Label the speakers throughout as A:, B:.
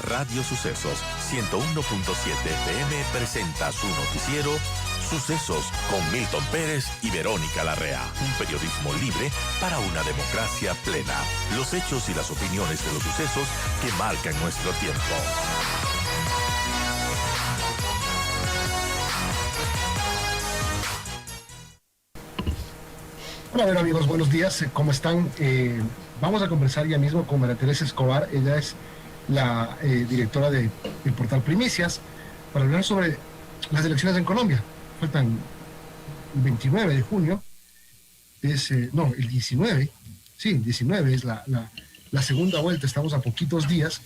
A: Radio Sucesos 101.7 FM presenta su noticiero Sucesos con Milton Pérez y Verónica Larrea. Un periodismo libre para una democracia plena. Los hechos y las opiniones de los sucesos que marcan nuestro tiempo.
B: Hola, bueno, amigos, buenos días. ¿Cómo están? Vamos a conversar ya mismo con María Teresa Escobar. Ella es la directora del portal Primicias, para hablar sobre las elecciones en Colombia. Faltan el 29 de junio, el 19, sí, 19 es la segunda vuelta, estamos a poquitos días,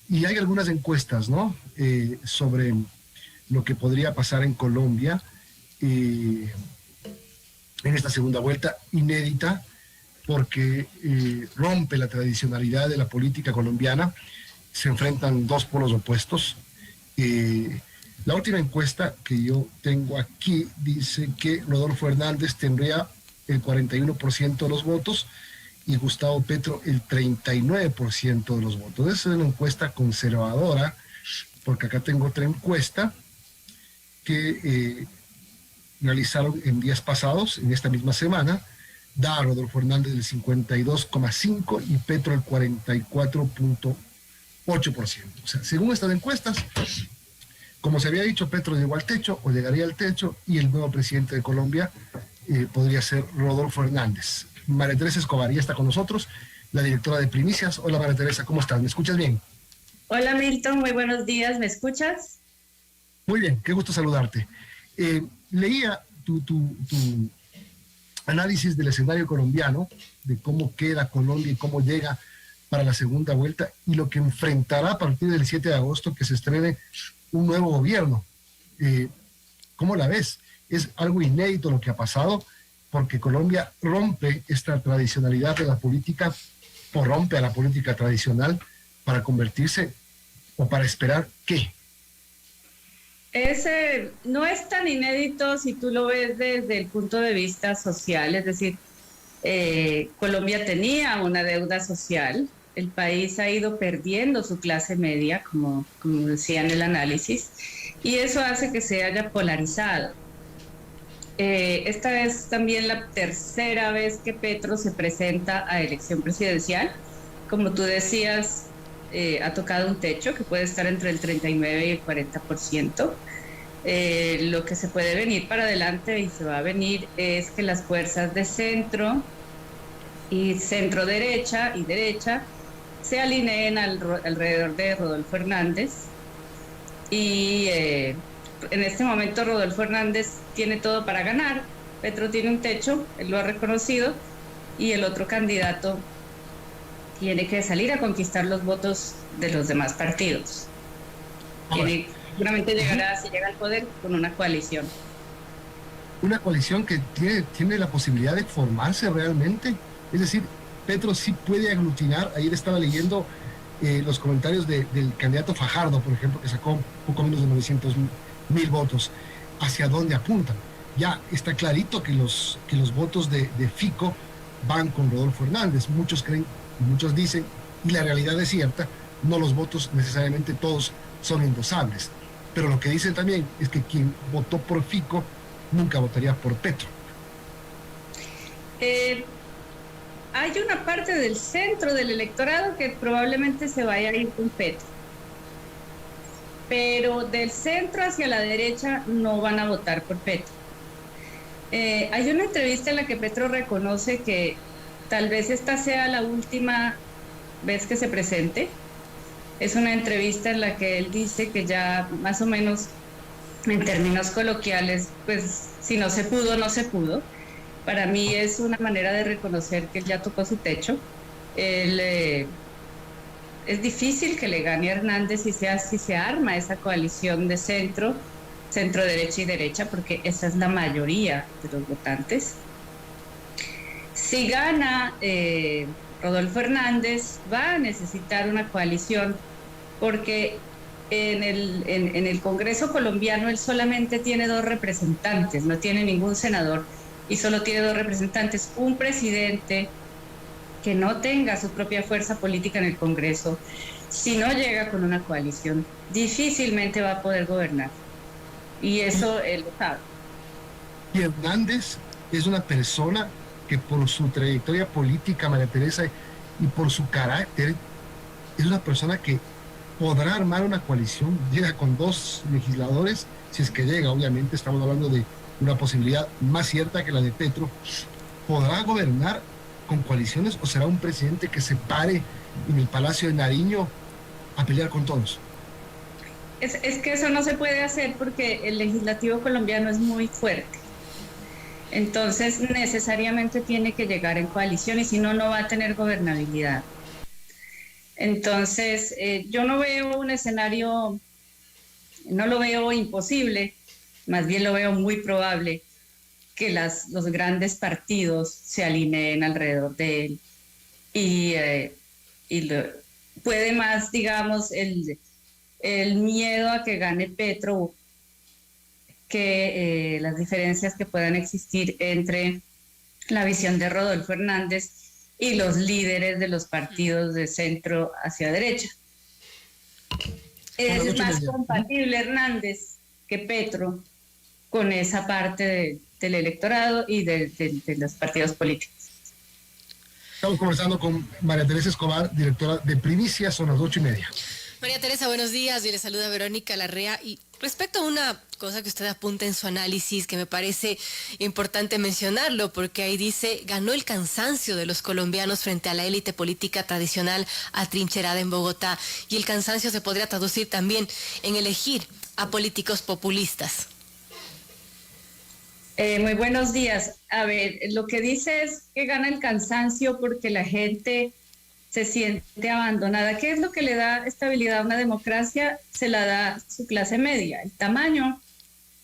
B: y hay algunas encuestas, ¿no?, sobre lo que podría pasar en Colombia en esta segunda vuelta inédita, porque rompe la tradicionalidad de la política colombiana. Se enfrentan dos polos opuestos. La última encuesta que yo tengo aquí dice que Rodolfo Hernández tendría el 41% de los votos y Gustavo Petro el 39% de los votos. Esa es una encuesta conservadora, porque acá tengo otra encuesta que realizaron en días pasados, en esta misma semana. Da a Rodolfo Hernández el 52,5% y Petro el 44,8%. O sea, según estas encuestas, como se había dicho, Petro llegó al techo o llegaría al techo, y el nuevo presidente de Colombia podría ser Rodolfo Hernández. María Teresa Escobar ya está con nosotros, la directora de Primicias. Hola, María Teresa, ¿cómo estás? ¿Me escuchas bien?
C: Hola, Milton, muy buenos días, ¿me escuchas?
B: Muy bien, qué gusto saludarte. Leía tu análisis del escenario colombiano, de cómo queda Colombia y cómo llega para la segunda vuelta, y lo que enfrentará a partir del 7 de agosto, que se estrene un nuevo gobierno. ¿Cómo la ves? Es algo inédito lo que ha pasado, porque Colombia rompe esta tradicionalidad de la política, o rompe a la política tradicional para convertirse, o para esperar ¿qué?
C: No es tan inédito si tú lo ves desde el punto de vista social, es decir, Colombia tenía una deuda social, el país ha ido perdiendo su clase media, como decía en el análisis, y eso hace que se haya polarizado. Esta es también la tercera vez que Petro se presenta a elección presidencial. Como tú decías, ha tocado un techo que puede estar entre el 39 y el 40%. Lo que se puede venir para adelante y se va a venir es que las fuerzas de centro y centro derecha y derecha se alineen alrededor de Rodolfo Hernández, y en este momento Rodolfo Hernández tiene todo para ganar. Petro tiene un techo, él lo ha reconocido, y el otro candidato tiene que salir a conquistar los votos de los demás partidos. Seguramente llegará, si llega al poder, con una coalición.
B: Una coalición que tiene la posibilidad de formarse realmente. Es decir, Petro sí puede aglutinar. Ayer estaba leyendo los comentarios del candidato Fajardo, por ejemplo, que sacó poco menos de 900,000 votos. ¿Hacia dónde apuntan? Ya está clarito que los votos de Fico van con Rodolfo Hernández. Muchos creen, muchos dicen, y la realidad es cierta, no los votos necesariamente todos son endosables. Pero lo que dicen también es que quien votó por Fico nunca votaría por Petro.
C: Hay una parte del centro del electorado que probablemente se vaya a ir con Petro, pero del centro hacia la derecha no van a votar por Petro. Hay una entrevista en la que Petro reconoce que tal vez esta sea la última vez que se presente. Es una entrevista en la que él dice que ya más o menos, en términos coloquiales, pues si no se pudo, no se pudo. Para mí es una manera de reconocer que él ya tocó su techo. Es difícil que le gane a Hernández si se arma esa coalición de centro derecha y derecha, porque esa es la mayoría de los votantes. Si gana Rodolfo Hernández, va a necesitar una coalición, porque en el Congreso colombiano él solamente tiene 2 representantes, no tiene ningún senador, y solo tiene 2 representantes, un presidente que no tenga su propia fuerza política en el Congreso, si no llega con una coalición, difícilmente va a poder gobernar. Y eso él lo sabe.
B: Y Hernández es una persona que por su trayectoria política, María Teresa, y por su carácter, es una persona que podrá armar una coalición, llega con 2 legisladores, si es que llega, obviamente estamos hablando de una posibilidad más cierta que la de Petro. ¿Podrá gobernar con coaliciones o será un presidente que se pare en el Palacio de Nariño a pelear con todos?
C: Es que eso no se puede hacer porque el legislativo colombiano es muy fuerte. Entonces necesariamente tiene que llegar en coalición y si no, no va a tener gobernabilidad. Entonces yo no veo un escenario, no lo veo imposible, más bien lo veo muy probable que los grandes partidos se alineen alrededor de él puede más, digamos, el miedo a que gane Petro que las diferencias que puedan existir entre la visión de Rodolfo Hernández y los líderes de los partidos de centro hacia derecha. Es más compatible Hernández que Petro con esa parte del electorado y de los partidos políticos.
B: Estamos conversando con María Teresa Escobar, directora de Primicias, son las 8:30.
D: María Teresa, buenos días. Y le saluda Verónica Larrea. Y respecto a una cosa que usted apunta en su análisis, que me parece importante mencionarlo, porque ahí dice, ganó el cansancio de los colombianos frente a la élite política tradicional atrincherada en Bogotá. Y el cansancio se podría traducir también en elegir a políticos populistas.
C: Muy buenos días. A ver, lo que dice es que gana el cansancio porque la gente se siente abandonada. ¿Qué es lo que le da estabilidad a una democracia? Se la da su clase media, el tamaño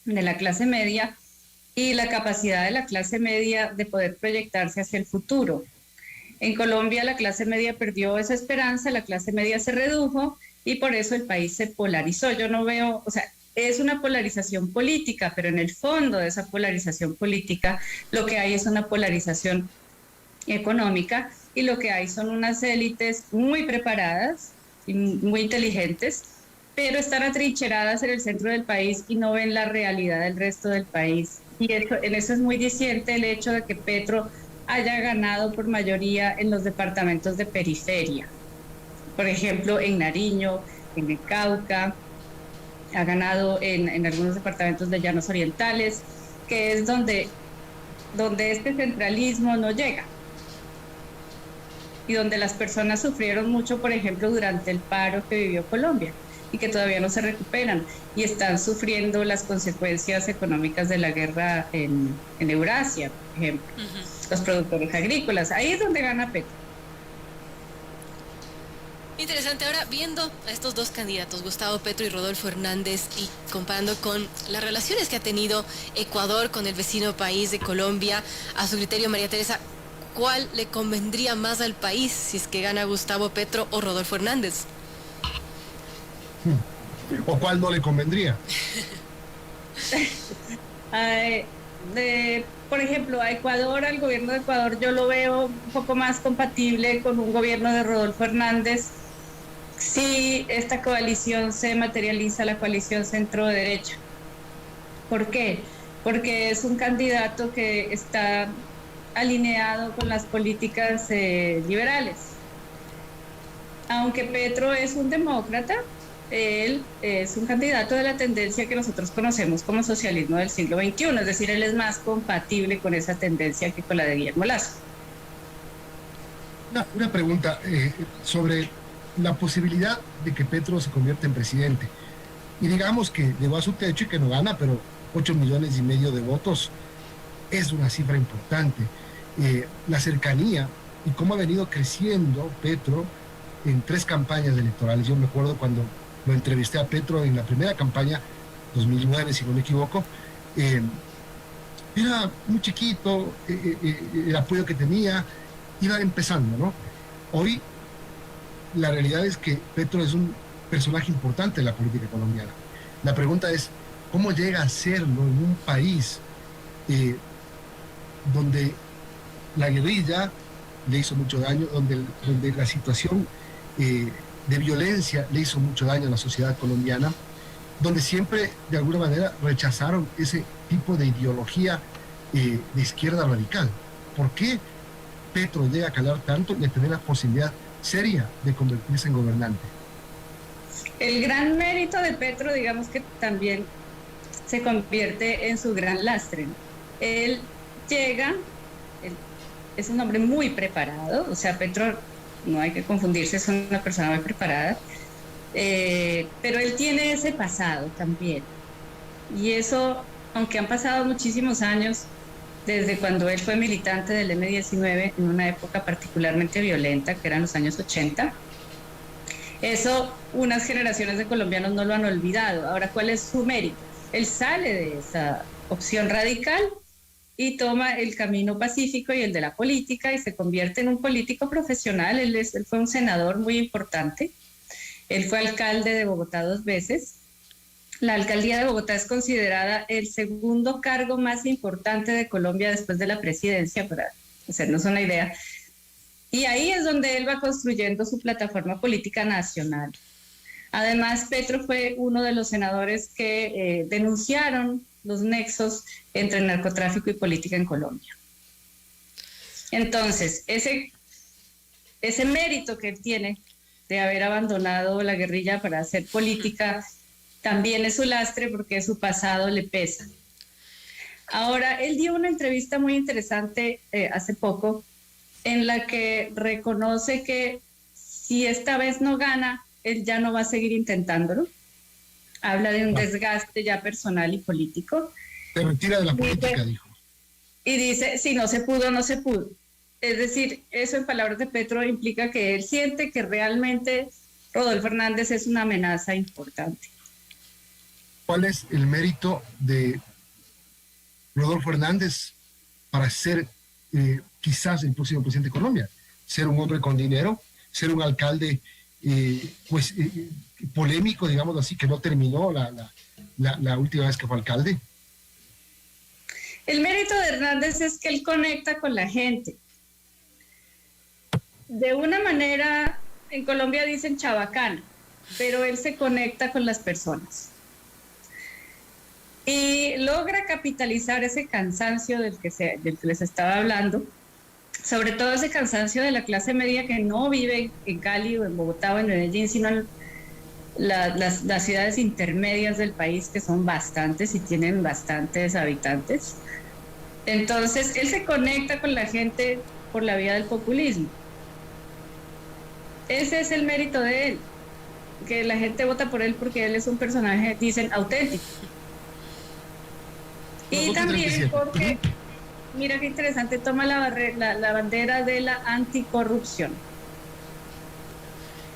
C: de la clase media y la capacidad de la clase media de poder proyectarse hacia el futuro. En Colombia la clase media perdió esa esperanza, la clase media se redujo y por eso el país se polarizó. Yo no veo, o sea, es una polarización política, pero en el fondo de esa polarización política lo que hay es una polarización económica y lo que hay son unas élites muy preparadas y muy inteligentes, pero están atrincheradas en el centro del país y no ven la realidad del resto del país. Y en eso es muy diciente el hecho de que Petro haya ganado por mayoría en los departamentos de periferia. Por ejemplo, en Nariño, en el Cauca, ha ganado en algunos departamentos de Llanos Orientales, que es donde este centralismo no llega. Y donde las personas sufrieron mucho, por ejemplo, durante el paro que vivió Colombia y que todavía no se recuperan y están sufriendo las consecuencias económicas de la guerra en Eurasia, por ejemplo, los productores agrícolas. Ahí es donde gana Petro.
D: Interesante. Ahora, viendo a estos dos candidatos, Gustavo Petro y Rodolfo Hernández, y comparando con las relaciones que ha tenido Ecuador con el vecino país de Colombia, a su criterio, María Teresa, ¿cuál le convendría más al país si es que gana Gustavo Petro o Rodolfo Hernández?
B: ¿O cuál no le convendría?
C: Por ejemplo, a Ecuador, al gobierno de Ecuador, yo lo veo un poco más compatible con un gobierno de Rodolfo Hernández si esta coalición se materializa, la coalición centro-derecha. ¿Por qué? Porque es un candidato que está alineado con las políticas liberales. Aunque Petro es un demócrata, él es un candidato de la tendencia que nosotros conocemos como socialismo del siglo XXI, es decir, él es más compatible con esa tendencia que con la de Guillermo Lasso.
B: Una pregunta sobre la posibilidad de que Petro se convierta en presidente. Y digamos que llegó a su techo y que no gana, pero 8,5 millones de votos es una cifra importante. La cercanía y cómo ha venido creciendo Petro en 3 campañas electorales. Yo me acuerdo cuando lo entrevisté a Petro en la primera campaña, 2009, si no me equivoco. Era muy chiquito, el apoyo que tenía, iba empezando, ¿no? Hoy la realidad es que Petro es un personaje importante en la política colombiana. La pregunta es, ¿cómo llega a serlo en un país donde la guerrilla le hizo mucho daño, donde la situación de violencia le hizo mucho daño a la sociedad colombiana, donde siempre de alguna manera rechazaron ese tipo de ideología de izquierda radical. ¿Por qué Petro llega a calar tanto y a tener la posibilidad seria de convertirse en gobernante?
C: El gran mérito de Petro, digamos que también se convierte en su gran lastre. Él llega, es un hombre muy preparado, o sea, Petro, no hay que confundirse, es una persona muy preparada, pero él tiene ese pasado también. Y eso, aunque han pasado muchísimos años, desde cuando él fue militante del M-19 en una época particularmente violenta, que eran los años 80, eso unas generaciones de colombianos no lo han olvidado. Ahora, ¿cuál es su mérito? Él sale de esa opción radical y toma el camino pacífico y el de la política y se convierte en un político profesional. Él fue un senador muy importante. Él fue alcalde de Bogotá 2 veces. La alcaldía de Bogotá es considerada el segundo cargo más importante de Colombia después de la presidencia, para hacernos una idea. Y ahí es donde él va construyendo su plataforma política nacional. Además, Petro fue uno de los senadores que denunciaron los nexos entre el narcotráfico y política en Colombia. Entonces, ese mérito que él tiene de haber abandonado la guerrilla para hacer política también es su lastre porque su pasado le pesa. Ahora, él dio una entrevista muy interesante hace poco en la que reconoce que si esta vez no gana, él ya no va a seguir intentándolo. Habla de un desgaste ya personal y político.
B: Se retira de la política, dijo.
C: Y dice, si no se pudo, no se pudo. Es decir, eso en palabras de Petro implica que él siente que realmente Rodolfo Hernández es una amenaza importante.
B: ¿Cuál es el mérito de Rodolfo Hernández para ser quizás el próximo presidente de Colombia? Ser un hombre con dinero, ser un alcalde polémico, digamos así, que no terminó la última vez que fue alcalde.
C: El mérito de Hernández es que él conecta con la gente. De una manera, en Colombia dicen chabacana, pero él se conecta con las personas. Y logra capitalizar ese cansancio del que les estaba hablando, sobre todo ese cansancio de la clase media que no vive en Cali o en Bogotá o en Medellín, sino en las ciudades intermedias del país, que son bastantes y tienen bastantes habitantes. Entonces, él se conecta con la gente por la vía del populismo. Ese es el mérito de él, que la gente vota por él porque él es un personaje, dicen, auténtico. Y también porque, mira qué interesante, toma la bandera de la anticorrupción.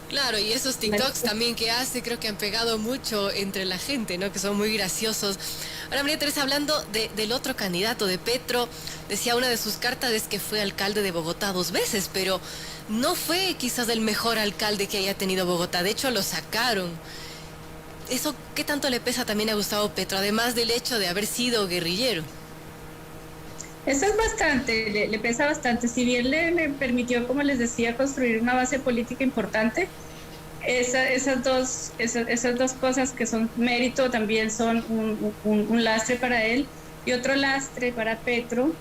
D: Claro, y esos TikToks también que hace, creo que han pegado mucho entre la gente, ¿no? Que son muy graciosos. Ahora, María Teresa, hablando del otro candidato, de Petro, decía una de sus cartas es que fue alcalde de Bogotá 2 veces, pero no fue quizás el mejor alcalde que haya tenido Bogotá. De hecho, lo sacaron. ¿Eso qué tanto le pesa también a Gustavo Petro, además del hecho de haber sido guerrillero?
C: Eso es bastante, le pesa bastante. Si bien le permitió, como les decía, construir una base política importante, esas dos cosas que son mérito también son un lastre para él. Y otro lastre para Petro,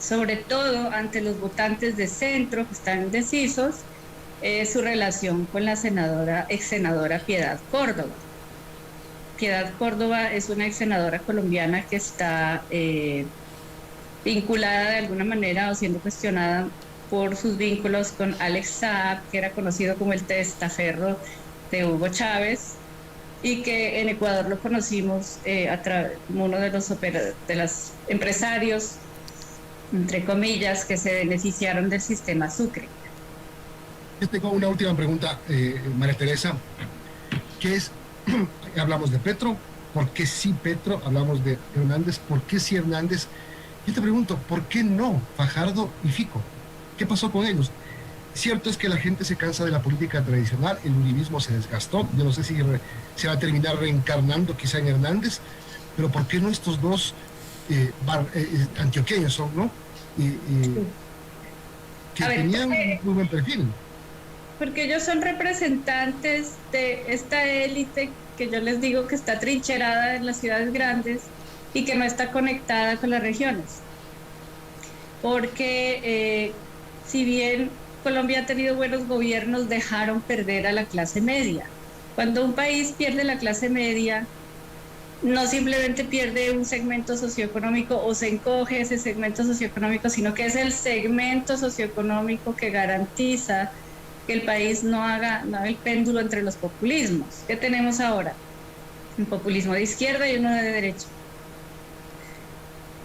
C: sobre todo ante los votantes de centro que están indecisos, es su relación con la ex senadora Piedad Córdoba. Piedad Córdoba es una ex senadora colombiana que está vinculada de alguna manera o siendo cuestionada por sus vínculos con Alex Saab, que era conocido como el testaferro de Hugo Chávez, y que en Ecuador lo conocimos como uno de los empresarios, entre comillas, que se beneficiaron del sistema Sucre.
B: Yo tengo una última pregunta, María Teresa, que es, hablamos de Petro, ¿por qué sí Petro? Hablamos de Hernández, ¿por qué sí Hernández? Yo te pregunto, ¿por qué no Fajardo y Fico? ¿Qué pasó con ellos? Cierto es que la gente se cansa de la política tradicional, el uribismo se desgastó, yo no sé si se va a terminar reencarnando quizá en Hernández, pero ¿por qué no estos dos antioqueños son, ¿no? que
C: A ver,
B: tenían un muy buen perfil.
C: porque ellos son representantes de esta élite que yo les digo que está trincherada en las ciudades grandes y que no está conectada con las regiones. Porque si bien Colombia ha tenido buenos gobiernos, dejaron perder a la clase media. Cuando un país pierde la clase media, no simplemente pierde un segmento socioeconómico o se encoge ese segmento socioeconómico, sino que es el segmento socioeconómico que garantiza que el país no haga el péndulo entre los populismos. ¿Qué tenemos ahora? Un populismo de izquierda y uno de derecha.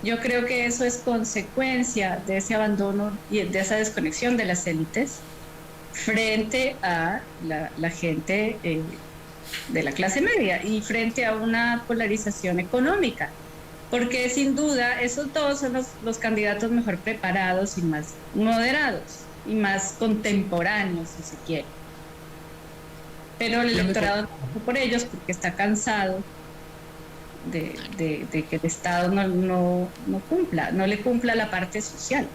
C: Yo creo que eso es consecuencia de ese abandono y de esa desconexión de las élites frente a la gente de la clase media y frente a una polarización económica. Porque sin duda esos dos son los candidatos mejor preparados y más moderados y más contemporáneos, si se quiere. Pero el electorado no votó por ellos porque está cansado de que el Estado no le cumpla la parte social.